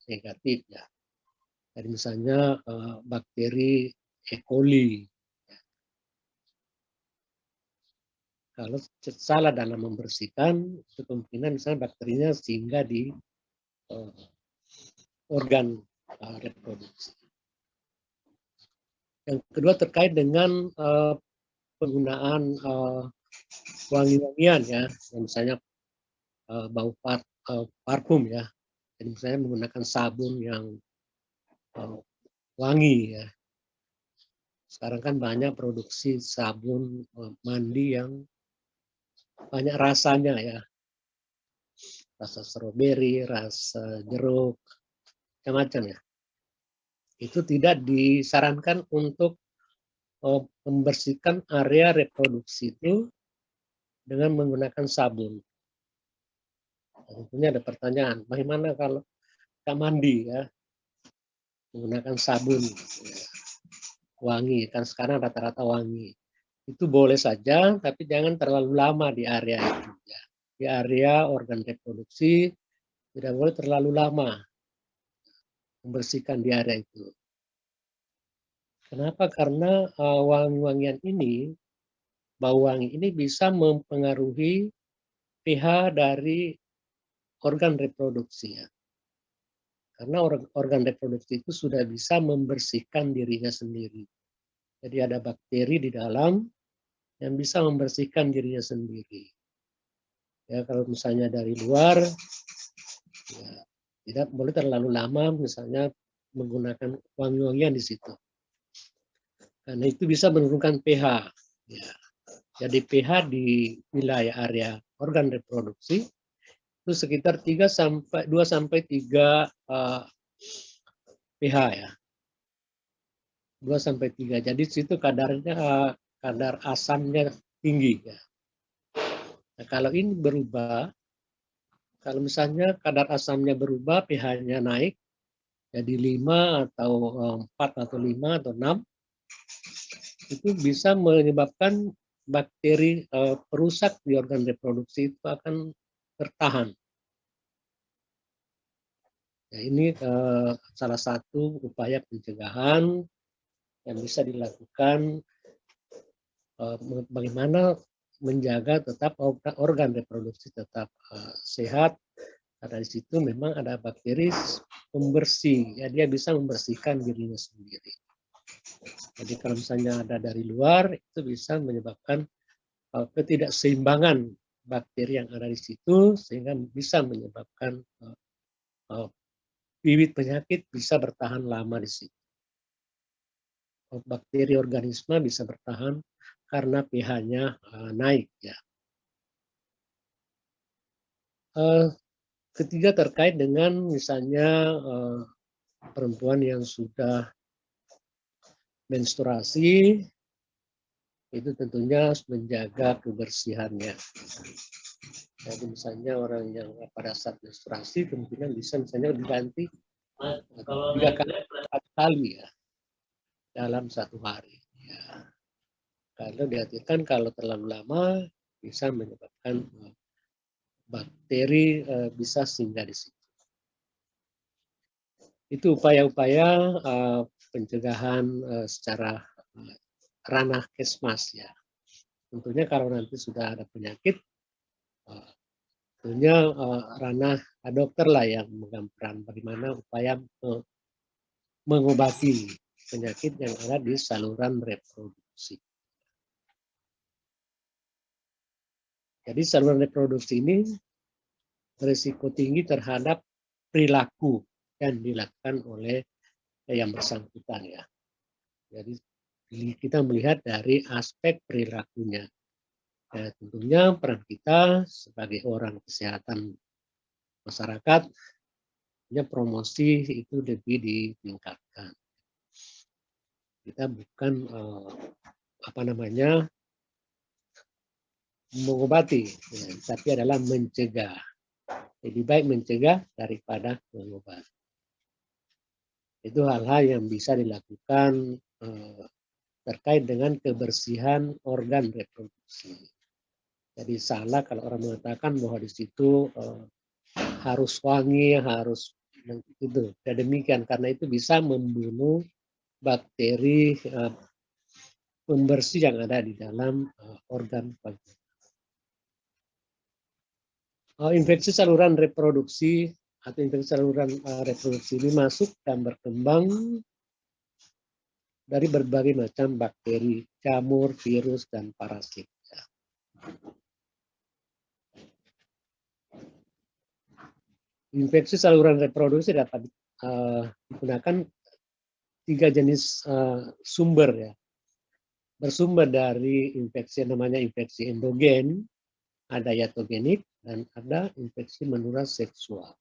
negatif ya. Jadi misalnya bakteri E. coli. Kalau salah dalam membersihkan, itu kemungkinan misalnya bakterinya singgah di organ reproduksi. Yang kedua terkait dengan penggunaan wangi-wangian ya, misalnya bau parfum ya. Jadi misalnya menggunakan sabun yang wangi ya. Sekarang kan banyak produksi sabun mandi yang banyak rasanya ya. Rasa stroberi, rasa jeruk, macam-macam ya. Itu tidak disarankan untuk membersihkan area reproduksi itu dengan menggunakan sabun. Tentunya ada pertanyaan, bagaimana kalau kita mandi ya, menggunakan sabun wangi, kan sekarang rata-rata wangi. Itu boleh saja, tapi jangan terlalu lama di area itu. Ya. Di area organ reproduksi, tidak boleh terlalu lama membersihkan di area itu. Kenapa? Karena wangi-wangian ini, bau wangi ini bisa mempengaruhi pH dari organ reproduksi. Ya. Karena organ reproduksi itu sudah bisa membersihkan dirinya sendiri. Jadi ada bakteri di dalam yang bisa membersihkan dirinya sendiri. Ya, kalau misalnya dari luar, ya, tidak boleh terlalu lama misalnya menggunakan wangi-wangian di situ. Karena itu bisa menurunkan pH. Ya. Jadi pH di wilayah area organ reproduksi itu sekitar 2 sampai 3 pH ya. 2 sampai 3. Jadi situ kadarnya kadar asamnya tinggi ya. Nah, kalau ini berubah, kalau misalnya kadar asamnya berubah, pH-nya naik jadi 5 atau 4 atau 5 atau 6, itu bisa menyebabkan bakteri perusak di organ reproduksi itu akan bertahan. Ya, ini salah satu upaya pencegahan yang bisa dilakukan bagaimana menjaga tetap organ reproduksi tetap sehat. Karena di situ memang ada bakteri pembersih, ya dia bisa membersihkan dirinya sendiri. Jadi kalau misalnya ada dari luar, itu bisa menyebabkan ketidakseimbangan bakteri yang ada di situ, sehingga bisa menyebabkan bibit penyakit bisa bertahan lama di situ. Bakteri organisme bisa bertahan karena pH-nya naik ya. Ketiga terkait dengan misalnya perempuan yang sudah menstruasi, itu tentunya harus menjaga kebersihannya. Jadi misalnya orang yang pada saat menstruasi kemungkinan bisa misalnya diganti 3 kali ya dalam 1 hari. Ya. Kalau dihatikan kalau terlalu lama bisa menyebabkan bakteri bisa singgah di situ. Itu upaya-upaya pencegahan secara ranah Kesmas ya. Tentunya kalau nanti sudah ada penyakit, tentunya ranah dokter lah yang memegang peran bagaimana upaya mengobati penyakit yang ada di saluran reproduksi. Jadi saluran reproduksi ini berisiko tinggi terhadap perilaku yang dilakukan oleh yang bersangkutan ya. Jadi kita melihat dari aspek perilakunya. Ya, tentunya peran kita sebagai orang kesehatan masyarakat, promosi itu lebih ditingkatkan. Kita bukan mengobati, ya, tapi adalah mencegah. Lebih baik mencegah daripada mengobati. Itu hal-hal yang bisa dilakukan terkait dengan kebersihan organ reproduksi. Jadi salah kalau orang mengatakan bahwa di situ harus wangi, harus Itu demikian, karena itu bisa membunuh bakteri pembersih yang ada di dalam organ vagina. Infeksi saluran reproduksi atau infeksi saluran reproduksi ini masuk dan berkembang dari berbagai macam bakteri, jamur, virus, dan parasit. Infeksi saluran reproduksi dapat digunakan 3 jenis sumber ya. Bersumber dari infeksi yang namanya infeksi endogen, ada iatrogenik, dan ada infeksi menular seksual.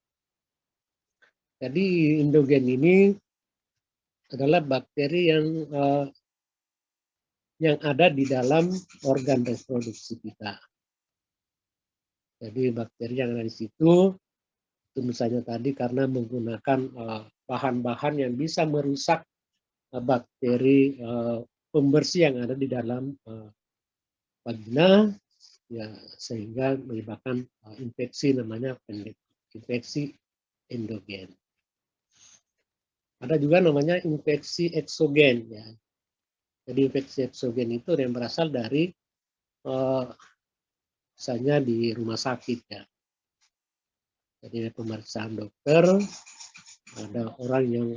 Jadi endogen ini adalah bakteri yang ada di dalam organ reproduksi kita. Jadi bakteri yang ada di situ, itu misalnya tadi karena menggunakan bahan-bahan yang bisa merusak bakteri pembersih yang ada di dalam vagina, ya, sehingga menyebabkan infeksi namanya infeksi endogen. Ada juga namanya infeksi eksogen, ya. Jadi infeksi eksogen itu yang berasal dari misalnya di rumah sakit, ya. Jadi pemeriksaan dokter, ada orang yang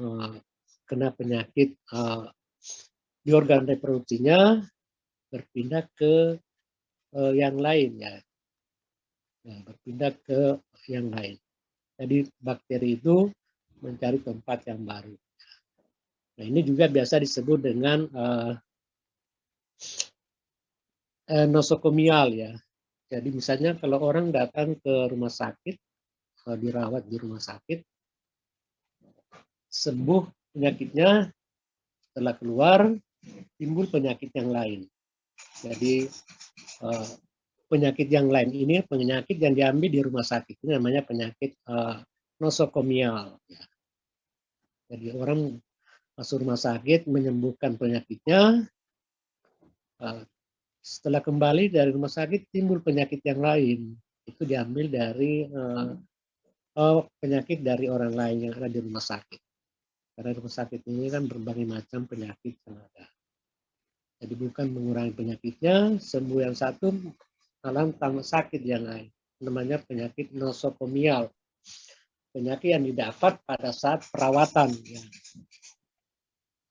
kena penyakit di organ reproduksinya, berpindah ke yang lain, ya. Nah, berpindah ke yang lain. Jadi bakteri itu mencari tempat yang baru. Nah, ini juga biasa disebut dengan nosokomial, ya. Jadi misalnya kalau orang datang ke rumah sakit, dirawat di rumah sakit, sembuh penyakitnya, setelah keluar timbul penyakit yang lain. Jadi penyakit yang lain ini penyakit yang diambil di rumah sakit, ini namanya penyakit nosokomial. Ya. Jadi orang masuk rumah sakit menyembuhkan penyakitnya, setelah kembali dari rumah sakit timbul penyakit yang lain, itu diambil dari penyakit dari orang lain yang ada di rumah sakit. Karena rumah sakit ini kan berbagai macam penyakit yang ada. Jadi bukan mengurangi penyakitnya, sembuh yang satu, malah tambah sakit yang lain. Namanya penyakit nosokomial. Penyakit yang didapat pada saat perawatan. Ya.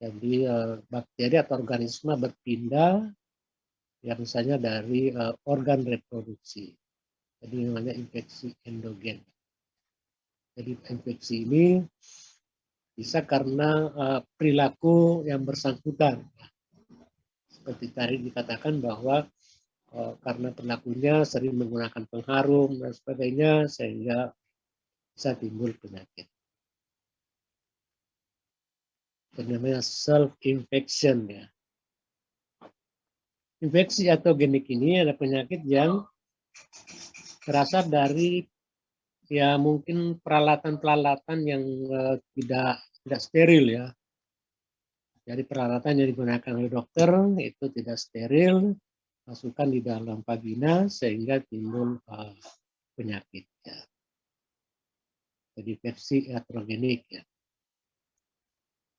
Jadi bakteri atau organisme berpindah, ya misalnya dari organ reproduksi. Jadi namanya infeksi endogen. Jadi infeksi ini bisa karena perilaku yang bersangkutan. Seperti tadi dikatakan bahwa karena perilakunya sering menggunakan pengharum dan sebagainya, sehingga bisa timbul penyakit. Itu namanya self-infection, ya. Infeksi atogenik ini ada penyakit yang berasal dari ya mungkin peralatan-peralatan yang tidak steril, ya. Jadi peralatan yang digunakan oleh dokter itu tidak steril, masukkan di dalam vagina sehingga timbul penyakit. Ya. Jadi infeksi iatrogenik, ya.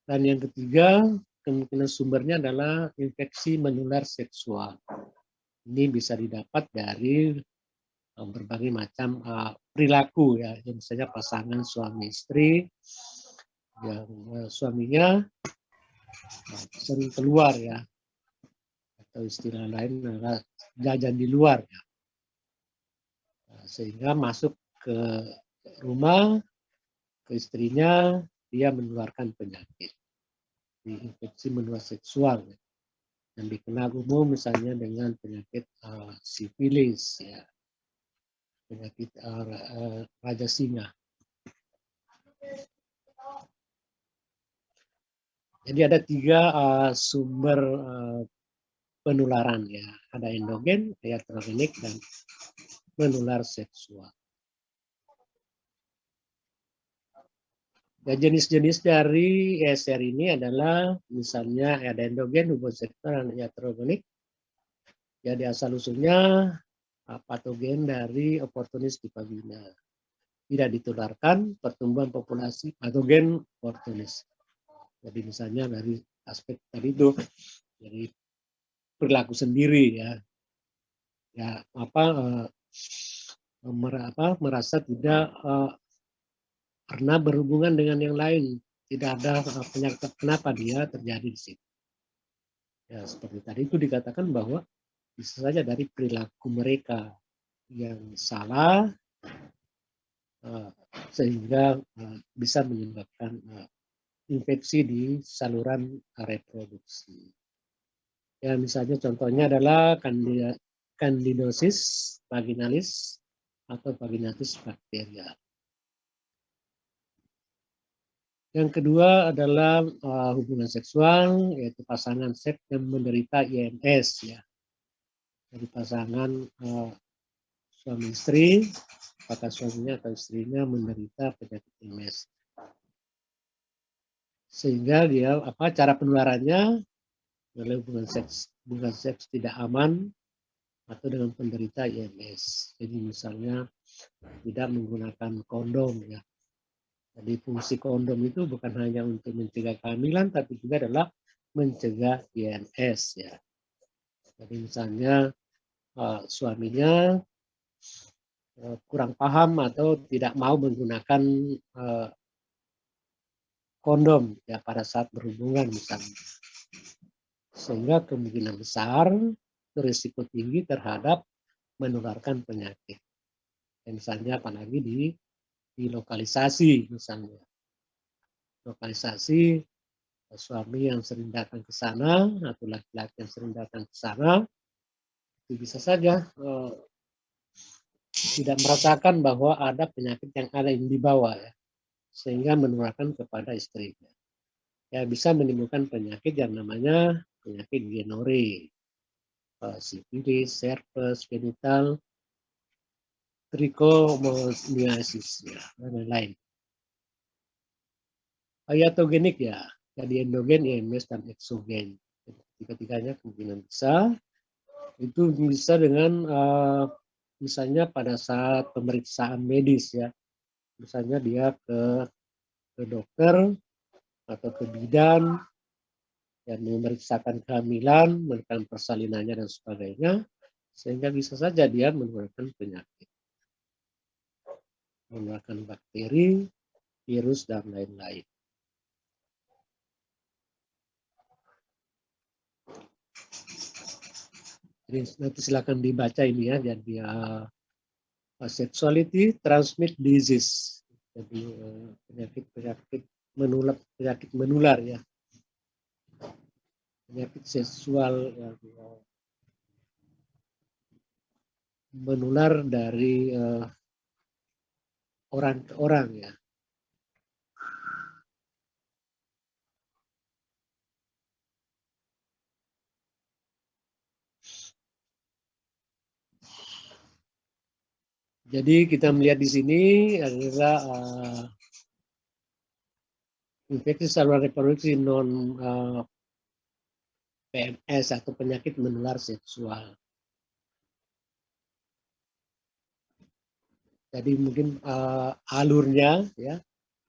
Dan yang ketiga, kemungkinan sumbernya adalah infeksi menular seksual. Ini bisa didapat dari berbagai macam perilaku, ya, misalnya pasangan suami istri yang suaminya sering keluar, ya, atau istilah lain adalah jajan di luar, ya. Sehingga masuk ke rumah ke istrinya, dia menularkan penyakit, infeksi menular seksual, ya. Yang dikenal umum misalnya dengan penyakit sifilis, ya, penyakit raja singa. Jadi ada 3 sumber penularan, ya, ada endogen, iatrogenik, dan menular seksual. Ya, jenis-jenis dari ESR ini adalah misalnya ada endogen, hubungan seksual, dan iatrogenik. Jadi asal usulnya patogen dari oportunis di vagina. tidak ditularkan pertumbuhan populasi patogen oportunis. Jadi misalnya dari aspek tadi itu dari perilaku sendiri ya merasa tidak pernah berhubungan dengan yang lain, tidak ada penyakit kenapa dia terjadi di situ. Ya seperti tadi itu dikatakan bahwa bisa saja dari perilaku mereka yang salah sehingga bisa menyebabkan infeksi di saluran reproduksi. Ya misalnya contohnya adalah Candidosis vaginalis atau vaginatus bakteria. Yang kedua adalah hubungan seksual, yaitu pasangan seks yang menderita IMS ya. Jadi pasangan suami istri, apakah suaminya atau istrinya menderita penyakit IMS. Sehingga dia cara penularannya oleh hubungan seks tidak aman atau dengan penderita IMS. Jadi misalnya tidak menggunakan kondom ya. Jadi fungsi kondom itu bukan hanya untuk mencegah kehamilan tapi juga adalah mencegah IMS ya. Jadi misalnya suaminya kurang paham atau tidak mau menggunakan kondom ya pada saat berhubungan misalnya. Sehingga kemungkinan besar risiko tinggi terhadap menularkan penyakit. Dan misalnya apalagi di lokalisasi misalnya. Lokalisasi suami yang sering datang ke sana atau laki-laki yang sering datang ke sana itu bisa saja tidak merasakan bahwa ada penyakit yang ada yang dibawa ya, sehingga menularkan kepada istrinya. Ya bisa menimbulkan penyakit yang namanya penyakit gonorrhea, sifilis, herpes, genital, trichomoniasis ya, dan lain-lain. Iatrogenik ya, jadi endogen, IMS, dan eksogen. Tiga-tiganya kemungkinan besar. Itu bisa dengan misalnya pada saat pemeriksaan medis ya. Misalnya dia ke dokter atau ke bidan dan memeriksakan kehamilan, menekan persalinannya dan sebagainya, sehingga bisa saja dia menularkan penyakit, menularkan bakteri, virus dan lain-lain. Jadi nanti silakan dibaca ini ya, jadi sexuality transmit disease, jadi penyakit menular ya, penyakit seksual yang menular dari orang ke orang ya. Jadi kita melihat di sini adalah infeksi saluran reproduksi non PMS atau penyakit menular seksual. Jadi mungkin alurnya ya,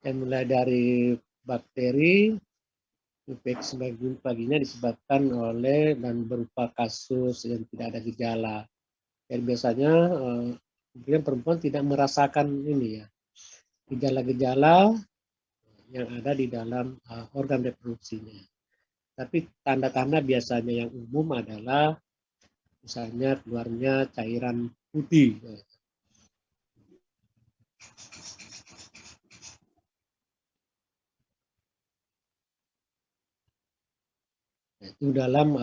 yang mulai dari bakteri, infeksi vagina disebabkan oleh dan berupa kasus yang tidak ada gejala. Dan biasanya mungkin perempuan tidak merasakan ini ya, gejala-gejala yang ada di dalam organ reproduksinya. Tapi tanda-tanda biasanya yang umum adalah misalnya keluarnya cairan putih. Itu dalam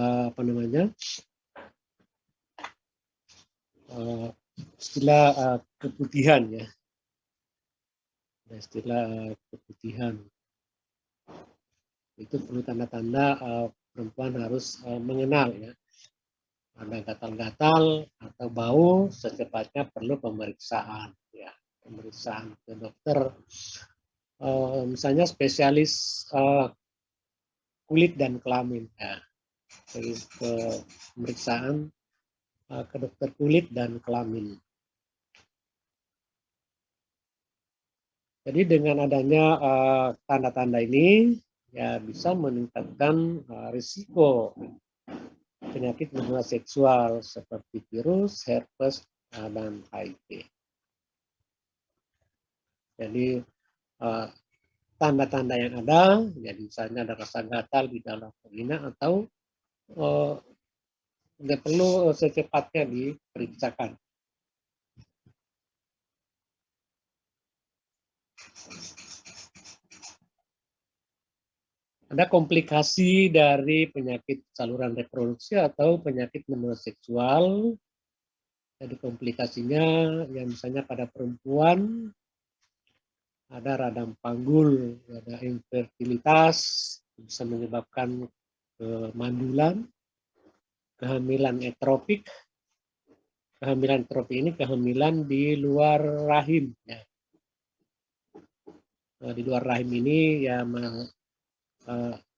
istilah keputihan ya, istilah keputihan. Itu perlu tanda-tanda perempuan harus mengenal ya. Ada gatal-gatal atau bau, secepatnya perlu pemeriksaan ya, pemeriksaan ke dokter misalnya spesialis kulit dan kelamin ya. Jadi pemeriksaan ke dokter kulit dan kelamin. Jadi dengan adanya tanda-tanda ini ya bisa meningkatkan risiko penyakit menular seksual seperti virus, herpes, dan HIV. Jadi tanda-tanda yang ada, ya misalnya ada rasa gatal di dalam vagina atau tidak perlu secepatnya diperiksakan. Ada komplikasi dari penyakit saluran reproduksi atau penyakit menular seksual. Jadi komplikasinya yang misalnya pada perempuan ada radang panggul, ada infertilitas, bisa menyebabkan kemandulan, kehamilan etropik. Kehamilan etropik ini kehamilan di luar rahim. Ya. Di luar rahim ini ya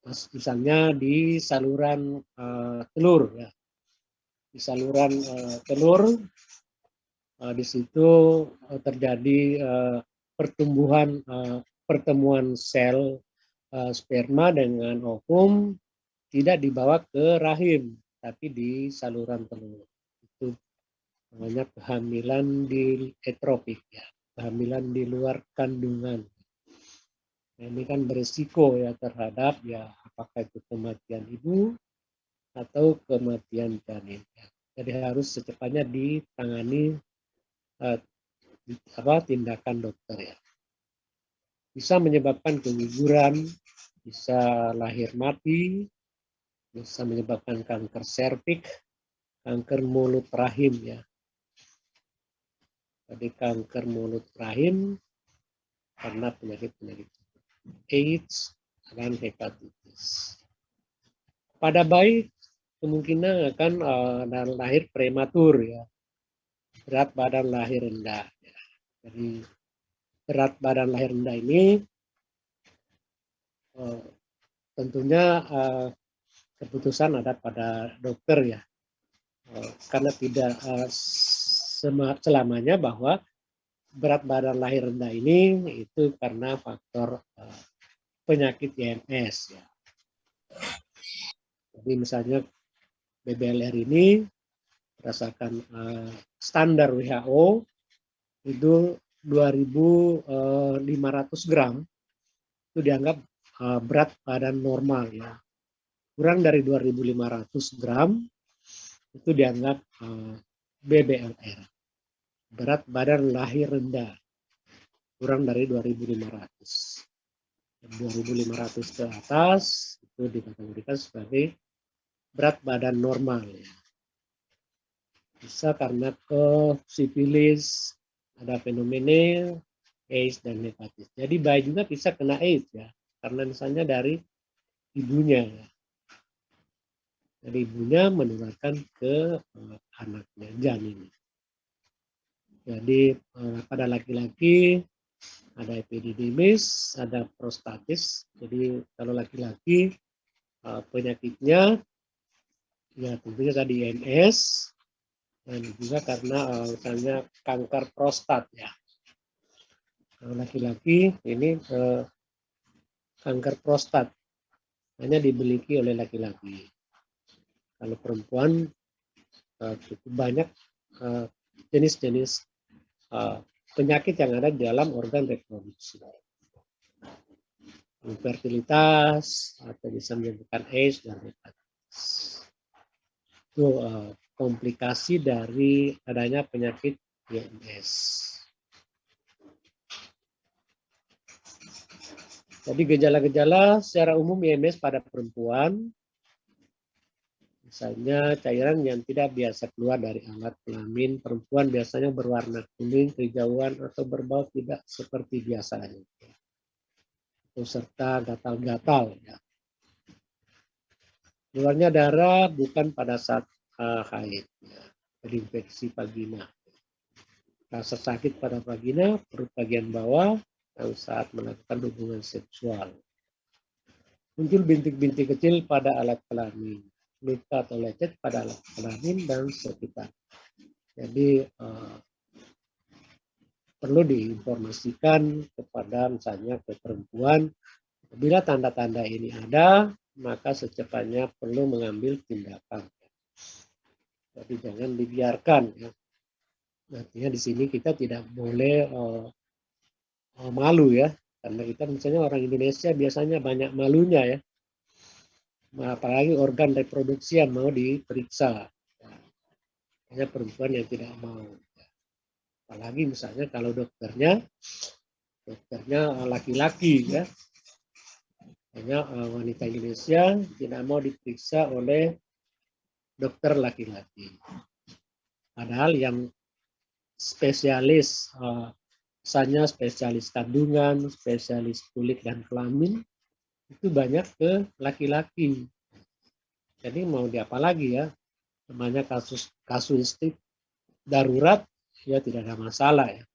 misalnya di saluran telur. Ya. Di saluran telur, di situ terjadi pertemuan sel sperma dengan ovum tidak dibawa ke rahim, tapi di saluran telur. Itu namanya kehamilan di etropik, ya, kehamilan di luar kandungan. Nah, ini kan berisiko ya terhadap ya apakah itu kematian ibu atau kematian janin. Ya. Jadi harus secepatnya ditangani tindakan dokter ya. Bisa menyebabkan keguguran, bisa lahir mati, bisa menyebabkan kanker serviks, kanker mulut rahim ya. Jadi kanker mulut rahim karena penyakit-penyakit AIDS dan hepatitis. Pada bayi kemungkinan akan lahir prematur ya. Berat badan lahir rendah. Ya. Jadi berat badan lahir rendah ini tentunya keputusan ada pada dokter ya. Karena tidak selamanya bahwa berat badan lahir rendah ini itu karena faktor penyakit IMS ya. Jadi misalnya BBLR ini berdasarkan standar WHO itu 2.500 gram itu dianggap berat badan normal ya. Kurang dari 2.500 gram itu dianggap BBLR. Berat badan lahir rendah. Kurang dari 2.500. 2.500 ke atas itu dikategorikan sebagai berat badan normal ya. Bisa karena sifilis, ada fenomena AIDS dan hepatitis. Jadi bayi juga bisa kena AIDS ya, karena misalnya dari ibunya ya. Jadi ibunya menularkan ke anaknya, janin. Jadi pada laki-laki ada epididymis, ada prostatis. Jadi kalau laki-laki penyakitnya ya tentunya tadi IMS dan juga karena misalnya kanker prostat ya. Kalau laki-laki ini kanker prostat hanya dimiliki oleh laki-laki. Kalau perempuan cukup banyak jenis-jenis penyakit yang ada di dalam organ reproduksi. Infertilitas atau bisa menyebabkan AIDS dan hepatitis. Itu komplikasi dari adanya penyakit IMS. Jadi gejala-gejala secara umum IMS pada perempuan, misalnya cairan yang tidak biasa keluar dari alat kelamin perempuan biasanya berwarna kuning, kehijauan atau berbau tidak seperti biasanya. Serta gatal-gatal. Ya. Keluarnya darah bukan pada saat haid, ya. Infeksi vagina. Rasa sakit pada vagina, perut bagian bawah, dan saat melakukan hubungan seksual. Muncul bintik-bintik kecil pada alat kelamin, luka atau lecet pada alat kelamin dan sekitar. Jadi perlu diinformasikan kepada misalnya ke perempuan, bila tanda-tanda ini ada, maka secepatnya perlu mengambil tindakan. Jadi jangan dibiarkan ya. Artinya di sini kita tidak boleh malu ya, karena kita misalnya orang Indonesia biasanya banyak malunya ya, apalagi organ reproduksi yang mau diperiksa. Hanya perempuan yang tidak mau. Apalagi misalnya kalau dokternya laki-laki ya, hanya wanita Indonesia tidak mau diperiksa oleh dokter laki-laki. Padahal yang spesialis, misalnya spesialis kandungan, spesialis kulit dan kelamin, itu banyak ke laki-laki. Jadi mau diapa lagi ya, namanya kasuistik darurat, ya tidak ada masalah ya.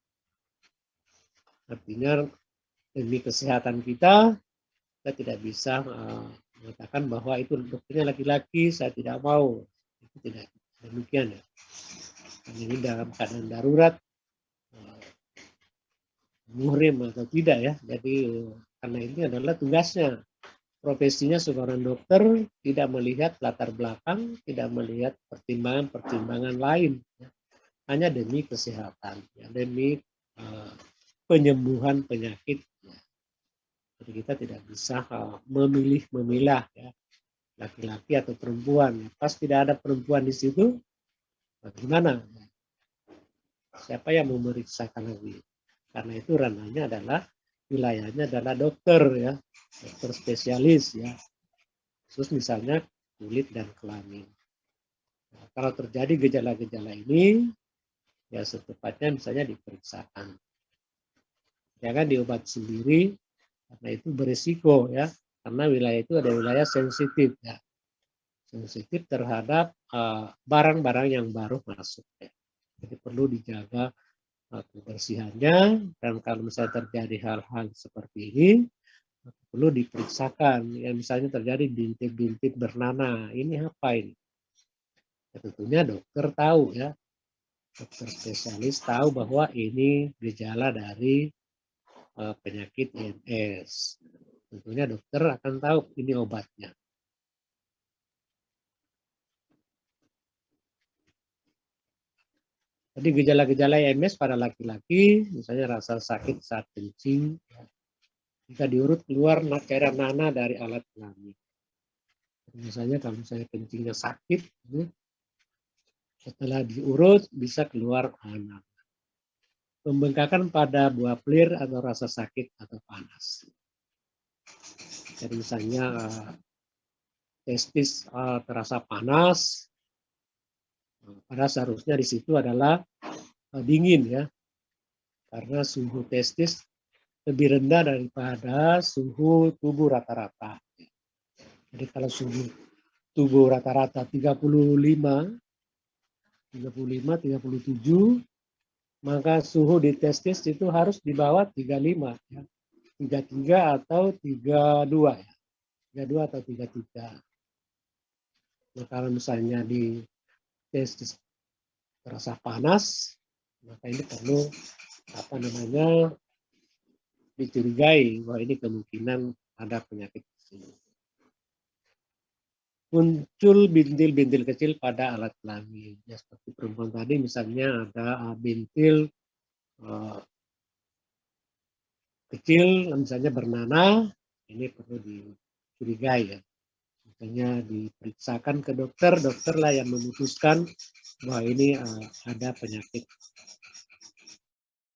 Artinya demi kesehatan kita tidak bisa mengatakan bahwa itu dokternya laki-laki, saya tidak mau. Itu tidak demikian ya. Dan ini dalam keadaan darurat, muhrim atau tidak ya. Jadi karena ini adalah tugasnya. Profesinya seorang dokter tidak melihat latar belakang, tidak melihat pertimbangan-pertimbangan lain. Ya. Hanya demi kesehatan, ya, demi penyembuhan penyakit. Ya. Jadi kita tidak bisa memilah ya, laki-laki atau perempuan. Pas tidak ada perempuan di situ, bagaimana? Siapa yang memeriksakan lagi? Karena itu ranahnya adalah wilayahnya adalah dokter ya, dokter spesialis ya. Khusus misalnya kulit dan kelamin. Nah, kalau terjadi gejala-gejala ini, ya secepatnya misalnya diperiksakan. Jangan diobat sendiri, karena itu berisiko ya. Karena wilayah itu ada wilayah sensitif ya. Sensitif terhadap barang-barang yang baru masuk ya. Jadi perlu dijaga kebersihannya, dan kalau misalnya terjadi hal-hal seperti ini, perlu diperiksakan. Ya, misalnya terjadi bintik-bintik bernanah, ini apa ini? Ya, tentunya dokter tahu ya, dokter spesialis tahu bahwa ini gejala dari penyakit IMS. Tentunya dokter akan tahu ini obatnya. Jadi gejala-gejala IMS pada laki-laki, misalnya rasa sakit saat kencing, jika diurut keluar cairan nanah dari alat kelamin. Misalnya kalau misalnya kencingnya sakit, setelah diurut bisa keluar nanah. Pembengkakan pada buah pelir atau rasa sakit atau panas. Jadi misalnya testis terasa panas, padahal seharusnya di situ adalah dingin ya, karena suhu testis lebih rendah daripada suhu tubuh rata-rata. Jadi kalau suhu tubuh rata-rata 35, 37, maka suhu di testis itu harus di bawah 35 ya. 33 atau 32 ya. 32 atau 33. Nah, kalau misalnya di testis terasa panas, maka ini perlu dicurigai bahwa ini kemungkinan ada penyakit ini. Muncul bintil-bintil kecil pada alat kelamin. Ya, seperti perempuan tadi misalnya ada bintil kecil, misalnya bernanah, ini perlu dicurigai ya. Misalnya diperiksakan ke dokter, dokterlah yang memutuskan bahwa ini ada penyakit